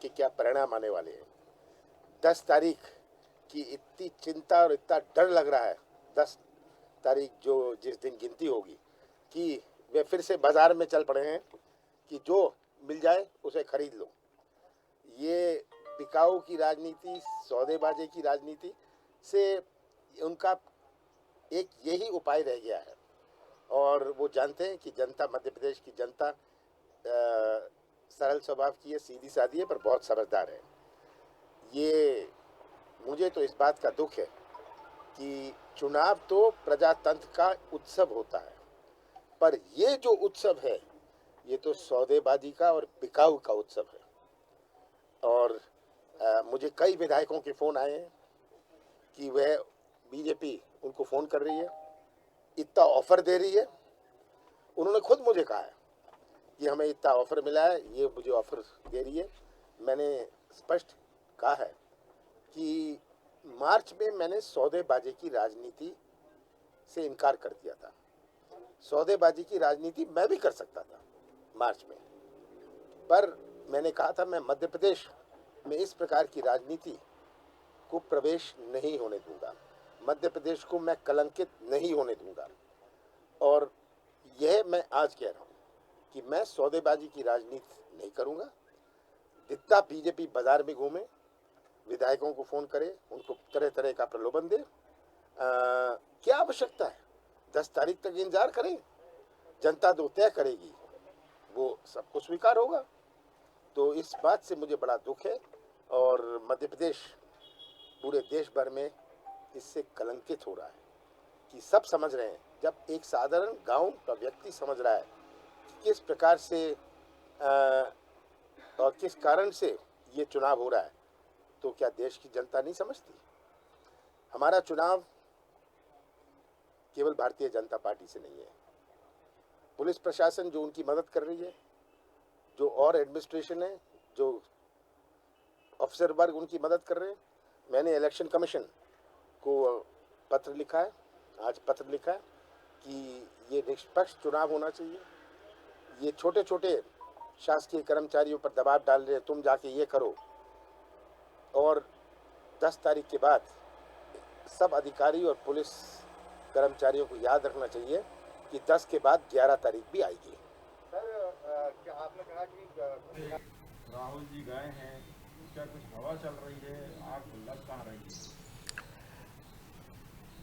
के क्या परिणाम आने वाले हैं। 10 तारीख की इतनी चिंता और इतना डर लग रहा है, 10 तारीख जो जिस दिन गिनती होगी, कि वे फिर से बाजार में चल पड़े हैं कि जो मिल जाए उसे खरीद लो। ये बिकाऊ की राजनीति, सौदेबाजी की राजनीति से उनका एक यही उपाय रह गया है। और वो जानते हैं कि जनता, मध्य प्रदेश की जनता सरल स्वभाव की है, सीधी सादी है, पर बहुत समझदार है। ये मुझे तो इस बात का दुख है कि चुनाव तो प्रजातंत्र का उत्सव होता है, पर ये जो उत्सव है ये तो सौदेबाजी का और बिकाऊ का उत्सव है। और मुझे कई विधायकों के फ़ोन आए हैं कि वह बीजेपी उनको फ़ोन कर रही है, इतना ऑफ़र दे रही है। उन्होंने खुद मुझे कहा है कि हमें इतना ऑफ़र मिला है, ये मुझे ऑफ़र दे रही है। मैंने स्पष्ट कहा है कि मार्च में मैंने सौदेबाजी की राजनीति से इनकार कर दिया था। सौदेबाजी की राजनीति मैं भी कर सकता था मार्च में, पर मैंने कहा था मैं मध्य प्रदेश में इस प्रकार की राजनीति को प्रवेश नहीं होने दूंगा, मध्य प्रदेश को मैं कलंकित नहीं होने दूंगा। और यह मैं आज कह रहा हूँ कि मैं सौदेबाजी की राजनीति नहीं करूँगा। जितना बीजेपी बाजार में घूमे, विधायकों को फ़ोन करे, उनको तरह तरह का प्रलोभन दे, क्या आवश्यकता है? 10 तारीख तक इंतजार करें, जनता तो तय करेगी, वो सबको स्वीकार होगा। तो इस बात से मुझे बड़ा दुख है और मध्य प्रदेश पूरे देश भर में इससे कलंकित हो रहा है कि सब समझ रहे हैं। जब एक साधारण गांव का व्यक्ति समझ रहा है कि किस प्रकार से और किस कारण से ये चुनाव हो रहा है, तो क्या देश की जनता नहीं समझती? हमारा चुनाव केवल भारतीय जनता पार्टी से नहीं है। पुलिस प्रशासन जो उनकी मदद कर रही है, जो और एडमिनिस्ट्रेशन है, जो अफसर वर्ग उनकी मदद कर रहे हैं। मैंने इलेक्शन कमीशन को पत्र लिखा है, आज पत्र लिखा है कि ये निष्पक्ष चुनाव होना चाहिए। ये छोटे छोटे शासकीय कर्मचारियों पर दबाव डाल रहे हैं, तुम जाके ये करो। और 10 तारीख के बाद सब अधिकारी और पुलिस कर्मचारियों को याद रखना चाहिए कि 10 के बाद 11 तारीख भी आएगी। सर, क्या आपने कहा कि राहुल जी गए हैं, क्या कुछ हवा चल रही है, आग लग कहाँ रही है?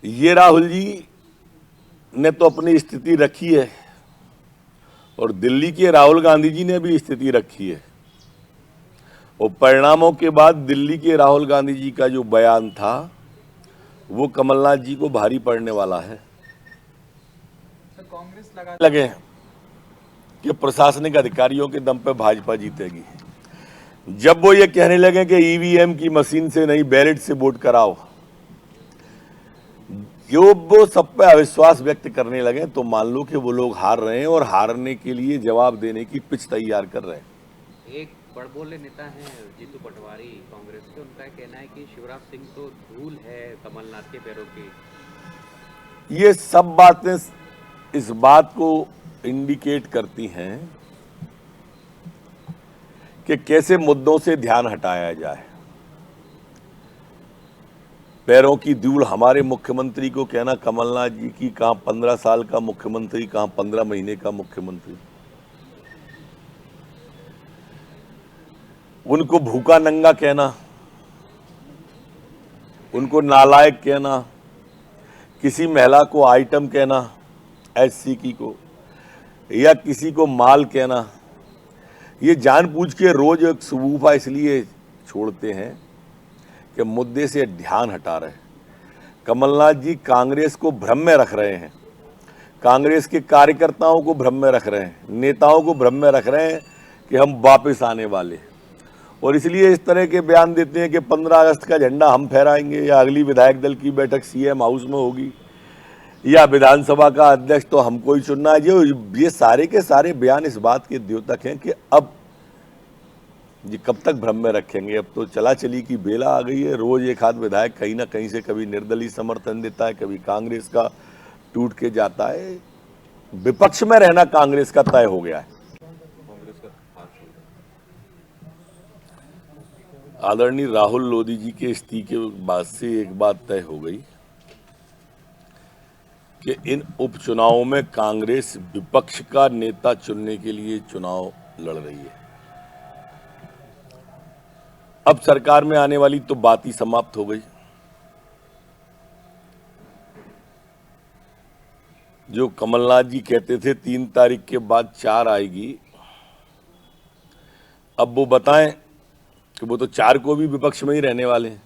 ये राहुल जी ने तो अपनी स्थिति रखी है और दिल्ली के राहुल गांधी जी ने भी स्थिति रखी है। और परिणामों के बाद दिल्ली के राहुल गांधी जी का जो बयान था वो कमलनाथ जी को भारी पड़ने वाला है। कांग्रेस लगे कि प्रशासनिक अधिकारियों के दम पे भाजपा जीतेगी। जब वो ये कहने लगे कि ईवीएम की मशीन से नहीं बैलेट से वोट कराओ, जो वो सब पे अविश्वास व्यक्त करने लगे, तो मान लो कि वो लोग हार रहे हैं और हारने के लिए जवाब देने की पिच तैयार कर रहे हैं। एक बड़बोले नेता हैं जीतू पटवारी कांग्रेस के, उनका कहना है कि शिवराज सिंह तो धूल है कमलनाथ के पैरों की। ये सब बातें इस बात को इंडिकेट करती हैं कि कैसे मुद्दों से ध्यान हटाया जाए। पैरों की धूल हमारे मुख्यमंत्री को कहना, कमलनाथ जी की कहां 15 साल का मुख्यमंत्री, कहां 15 महीने का मुख्यमंत्री। उनको भूखा नंगा कहना, उनको नालायक कहना, किसी महिला को आइटम कहना एससी को, या किसी को माल कहना, ये जानबूझ के रोज एक सबूफा इसलिए छोड़ते हैं कि मुद्दे से ध्यान हटा रहे हैं। कमलनाथ जी कांग्रेस को भ्रम में रख रहे हैं, कांग्रेस के कार्यकर्ताओं को भ्रम में रख रहे हैं, नेताओं को भ्रम में रख रहे हैं कि हम वापस आने वाले, और इसलिए इस तरह के बयान देते हैं कि 15 अगस्त का झंडा हम फहराएंगे, या अगली विधायक दल की बैठक सीएम हाउस में होगी, या विधानसभा का अध्यक्ष तो हमको ही चुनना है। ये सारे के सारे बयान इस बात के द्योतक हैं कि अब ये कब तक भ्रम में रखेंगे। अब तो चला चली की बेला आ गई है। रोज एक हाथ विधायक कहीं ना कहीं से कभी निर्दलीय समर्थन देता है, कभी कांग्रेस का टूट के जाता है। विपक्ष में रहना कांग्रेस का तय हो गया है। आदरणीय राहुल लोधी जी के इस्तीफे के बाद से एक बात तय हो गई कि इन उपचुनावों में कांग्रेस विपक्ष का नेता चुनने के लिए चुनाव लड़ रही है। अब सरकार में आने वाली तो बात ही समाप्त हो गई। जो कमलनाथ जी कहते थे 3 तारीख के बाद 4 आएगी, अब वो बताएं कि वो तो 4 को भी विपक्ष में ही रहने वाले हैं।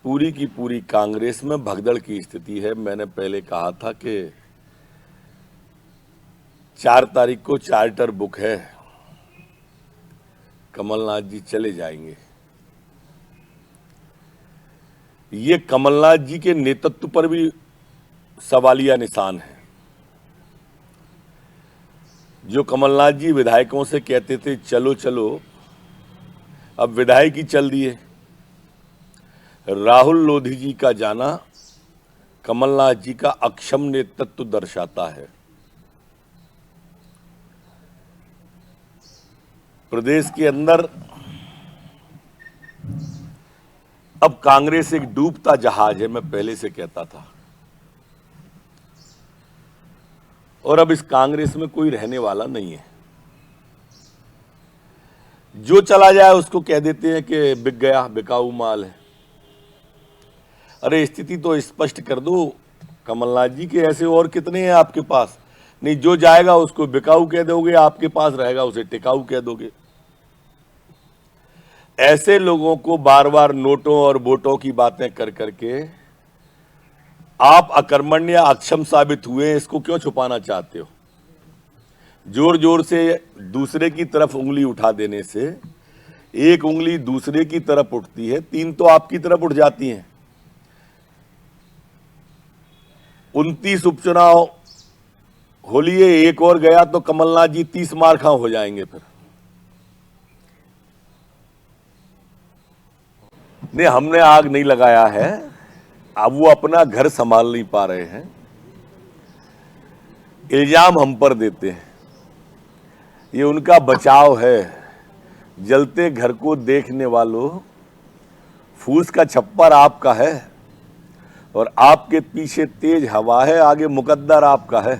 पूरी की पूरी कांग्रेस में भगदड़ की स्थिति है। मैंने पहले कहा था कि 4 तारीख को चार्टर बुक है, कमलनाथ जी चले जाएंगे। ये कमलनाथ जी के नेतृत्व पर भी सवालिया निशान है। जो कमलनाथ जी विधायकों से कहते थे चलो चलो, अब विधायक ही चल दिए। राहुल लोधी जी का जाना कमलनाथ जी का अक्षम नेतृत्व दर्शाता है। प्रदेश के अंदर अब कांग्रेस एक डूबता जहाज है, मैं पहले से कहता था। और अब इस कांग्रेस में कोई रहने वाला नहीं है। जो चला जाए उसको कह देते हैं कि बिक गया, बिकाऊ माल है। अरे स्थिति तो स्पष्ट कर दो कमलनाथ जी के, ऐसे और कितने हैं आपके पास? नहीं, जो जाएगा उसको बिकाऊ कह दोगे, आपके पास रहेगा उसे टिकाऊ कह दोगे। ऐसे लोगों को बार बार नोटों और वोटों की बातें कर करके आप अकर्मण्य या अक्षम साबित हुए, इसको क्यों छुपाना चाहते हो? जोर जोर से दूसरे की तरफ उंगली उठा देने से एक उंगली दूसरे की तरफ उठती है, 3 तो आपकी तरफ उठ जाती हैं। 29 उपचुनाव हो लिए, एक और गया तो कमलनाथ जी 30 मार खा हो जाएंगे। फिर नहीं, हमने आग नहीं लगाया है। अब वो अपना घर संभाल नहीं पा रहे हैं, इल्जाम हम पर देते हैं। ये उनका बचाव है। जलते घर को देखने वालों, फूस का छप्पर आपका है और आपके पीछे तेज हवा है, आगे मुकद्दर आपका है।